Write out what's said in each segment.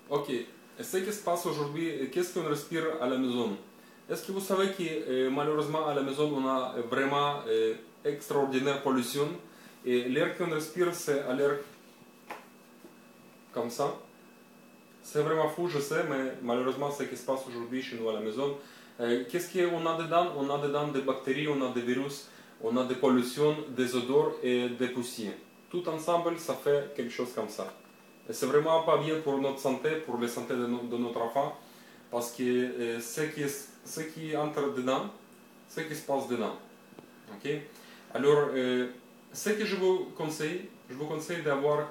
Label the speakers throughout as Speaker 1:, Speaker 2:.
Speaker 1: Ok. Ce qui se passe aujourd'hui, qu'est-ce qu'on respire à la maison? Est-ce que vous savez que malheureusement à la maison on a vraiment extraordinaire pollution et l'air qu'on respire c'est l'air comme ça. C'est vraiment fou, je sais, mais malheureusement ce qui se passe aujourd'hui chez nous à la maison. Qu'est-ce qu'on a dedans? On a dedans des bactéries, on a des virus, on a des pollutions, des odeurs et des poussières. Tout ensemble, ça fait quelque chose comme ça. Et c'est vraiment pas bien pour notre santé, pour la santé de notre enfant, parce que ce qui entre dedans, ce qui se passe dedans. Ok? Alors, ce que je vous conseille d'avoir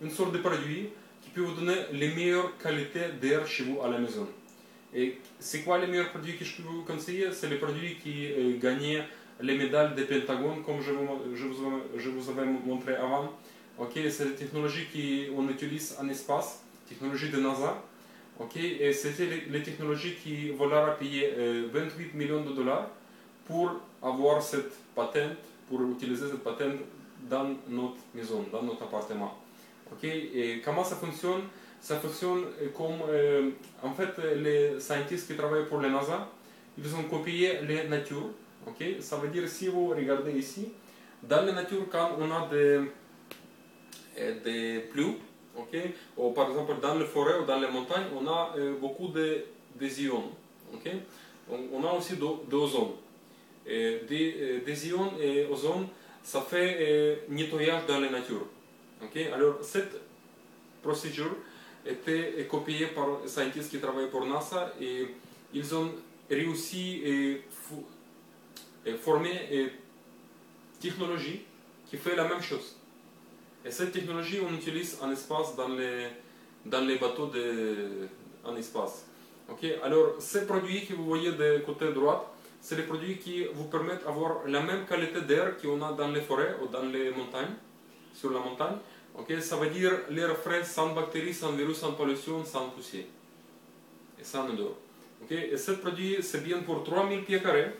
Speaker 1: une sorte de produit qui peut vous donner les meilleures qualités d'air chez vous à la maison. Et c'est quoi les meilleurs produits que je peux vous conseiller? C'est les produits qui gagnaient les médailles de Pentagone, comme je vous avais montré avant. Ok, c'est des technologies qu'on utilise en espace, technologie de NASA. Ok, et c'était les technologies qui vont payer 28 millions de dollars pour avoir cette patente, pour utiliser cette patente dans notre maison, dans notre appartement. Ok, et comment ça fonctionne? Ça fonctionne comme, en fait, les scientifiques qui travaillent pour la NASA, ils ont copié les natures. Ok, ça veut dire, si vous regardez ici, dans la nature, quand on a des pluies, ok, ou par exemple dans les forêts ou dans les montagnes, on a beaucoup des ions. Ok, on a aussi de l'ozone. Des ions et ozone, ça fait nettoyage dans la nature. Okay? Alors, cette procédure était copiée par les scientifiques qui travaillent pour NASA et ils ont réussi à former une technologie qui fait la même chose. Et cette technologie, on utilise en espace dans les bateaux en espace. Okay? Alors, ces produits que vous voyez de côté droit, c'est les produits qui vous permettent d'avoir la même qualité d'air qu'on a dans les forêts ou dans les montagnes, sur la montagne. Okay? Ça veut dire l'air frais, sans bactéries, sans virus, sans pollution, sans poussière. Et sans odeur. Okay? Et ce produit, c'est bien pour 3000 pieds carrés.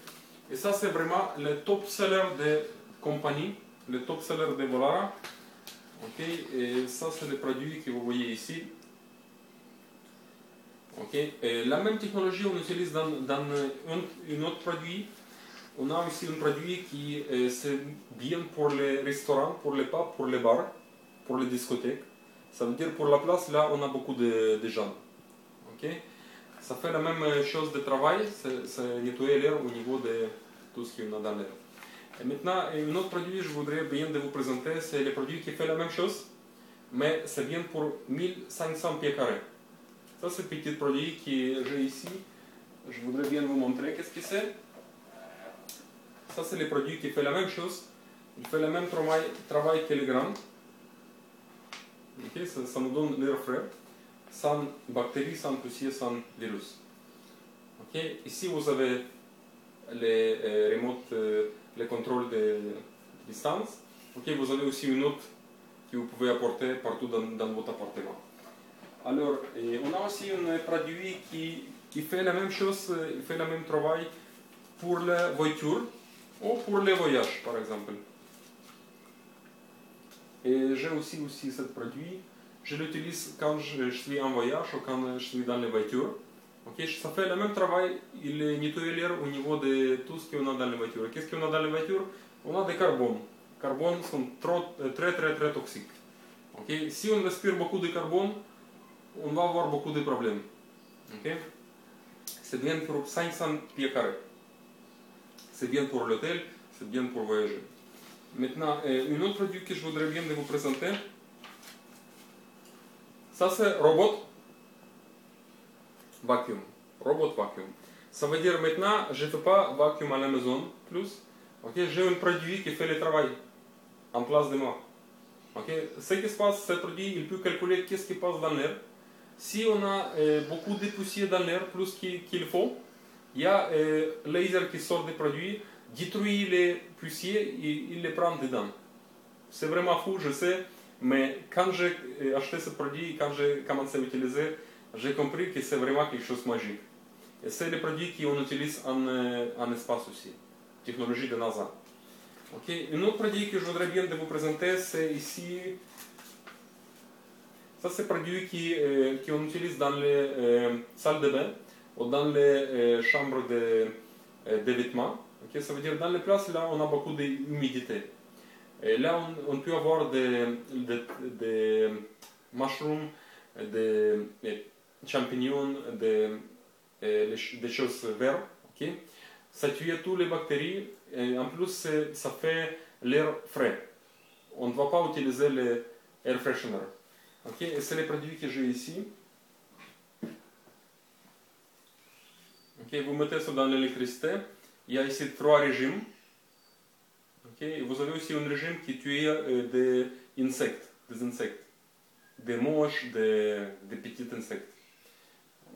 Speaker 1: Et ça, c'est vraiment le top seller de compagnie, le top seller de Volara. Okay? Et ça, c'est le produit que vous voyez ici. Okay. La même technologie on utilise dans un autre produit. On a aussi un produit qui c'est bien pour les restaurants, pour les pubs, pour les bars, pour les discothèques. Ça veut dire pour la place, là on a beaucoup de gens. Okay. Ça fait la même chose de travail, c'est nettoyer l'air au niveau de tout ce qu'on a dans l'air. Et maintenant, un autre produit je voudrais bien de vous présenter, c'est le produit qui fait la même chose, mais c'est bien pour 1500 pieds carrés. Ça, c'est le petit produit que j'ai ici. Je voudrais bien vous montrer qu'est-ce que c'est. Ça, c'est le produit qui fait la même chose. Il fait le même travail que le grand. Okay, ça nous donne l'air frais, sans bactéries, sans poussière, sans virus. Okay. Ici, vous avez les remote, les contrôles de distance. Okay. Vous avez aussi une autre que vous pouvez apporter partout dans votre appartement. Alors, on a aussi un produit qui fait la même chose, il fait le même travail pour la voiture ou pour les voyages, par exemple. Et j'ai aussi ce produit. Je l'utilise quand je suis en voyage ou quand je suis dans les voitures. Okay, ça fait le même travail, il nettoie l'air au niveau de tout ce qu'on a dans les voitures. Qu'est-ce qu'on a dans les voitures? On a des carbone. Les carbones sont très toxiques. Okay? Si on respire beaucoup de carbone, on va avoir beaucoup de problèmes. Okay? C'est bien pour 500 pieds carrés. C'est bien pour l'hôtel, c'est bien pour voyager. Maintenant, un autre produit que je voudrais bien vous présenter, ça c'est robot vacuum. Robot vacuum. Ça veut dire maintenant, je ne fais pas vacuum à la maison plus. Okay? J'ai un produit qui fait le travail en place de moi. Okay? Ce qui se passe, ce produit, il peut calculer qu'est-ce qui passe dans l'air. Si on a beaucoup de poussière dans l'air, plus qu'il faut, il y a un laser qui sort des produits, détruit les poussières et il les prend dedans. C'est vraiment fou, je sais, mais quand j'ai acheté ce produit, quand j'ai commencé à l'utiliser, j'ai compris que c'est vraiment quelque chose de magique. Et c'est le produit qu'on utilise en espace aussi, technologie de NASA. Okay. Un autre produit que je voudrais bien vous présenter, c'est ici. Ça, c'est un produit qu'on utilise dans les salles de bain ou dans les chambres de vêtements. Okay? Ça veut dire dans les places là on a beaucoup d'humidité. Et là, on peut avoir des mushrooms, des champignons, des choses vertes. Okay? Ça tue toutes les bactéries et en plus, ça fait l'air frais. On ne va pas utiliser l'air freshener. Okay? Et c'est les produits que j'ai ici. Okay? Vous mettez ça dans l'électricité. Il y a ici 3 régimes. Okay? Vous avez aussi un régime qui tue des insectes, des mouches, des petits insectes.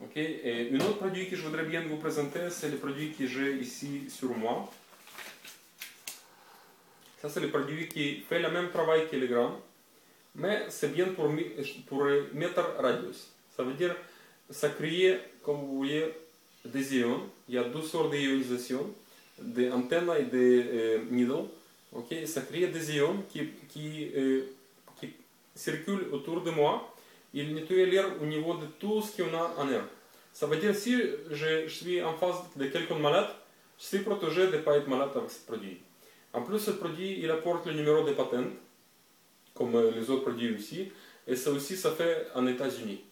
Speaker 1: Okay? Et un autre produit que je voudrais bien vous présenter, c'est le produit que j'ai ici sur moi. Ça, c'est le produit qui fait le même travail que le grain, mais c'est bien pour mettre radius. Ça veut dire, ça crée, comme vous voyez, des ions. Il y a 2 sortes d'ionisation, des antennes et des needles. Okay? Ça crée des ions qui circulent autour de moi. Ils nettoient l'air au niveau de tout ce qu'on a en air. Ça veut dire si je suis en face de quelqu'un malade, je suis protégé de ne pas être malade avec ce produit. En plus, ce produit, il apporte le numéro de patente, comme les autres produits aussi, et ça aussi, ça fait en États-Unis,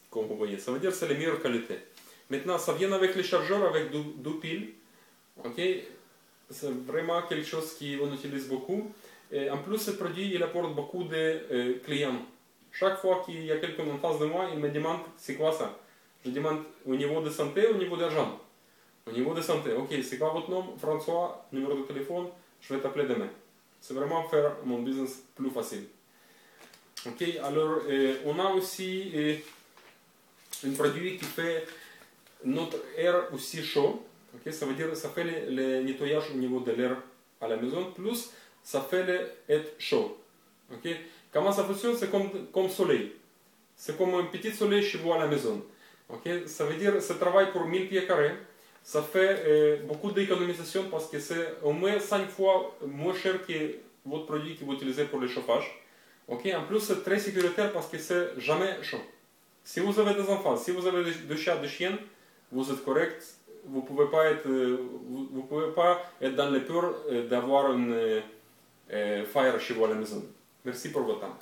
Speaker 1: comme vous voyez. Ça veut dire que c'est la meilleure qualité. Maintenant, ça vient avec les chargeurs, avec 2 piles. Okay? C'est vraiment quelque chose qu'on utilise beaucoup. Et en plus, ce produit, il apporte beaucoup de clients. Chaque fois qu'il y a quelqu'un en face de moi, il me demande c'est quoi ça. Je demande au niveau de santé, au niveau d'argent. Au niveau de santé, ok, c'est quoi votre nom? François, numéro de téléphone, je vais t'appeler demain. C'est vraiment faire mon business plus facile. Ok, alors on a aussi un produit qui fait notre air aussi chaud. Okay, ça veut dire que ça fait le nettoyage au niveau de l'air à la maison, plus ça fait être chaud. Okay? Comment ça fonctionne? C'est comme soleil. C'est comme un petit soleil chez vous à la maison. Okay? Ça veut dire que ça travaille pour 1000 pieds carrés. Ça fait beaucoup d'économisation parce que c'est au moins 5 fois moins cher que votre produit que vous utilisez pour le chauffage. Okay? En plus, c'est très sécuritaire parce que c'est jamais chaud. Si vous avez des enfants, si vous avez des chats, des chiens, vous êtes correct. Vous ne pouvez pas être dans les peurs d'avoir une fire chez vous à la maison. Merci pour votre temps.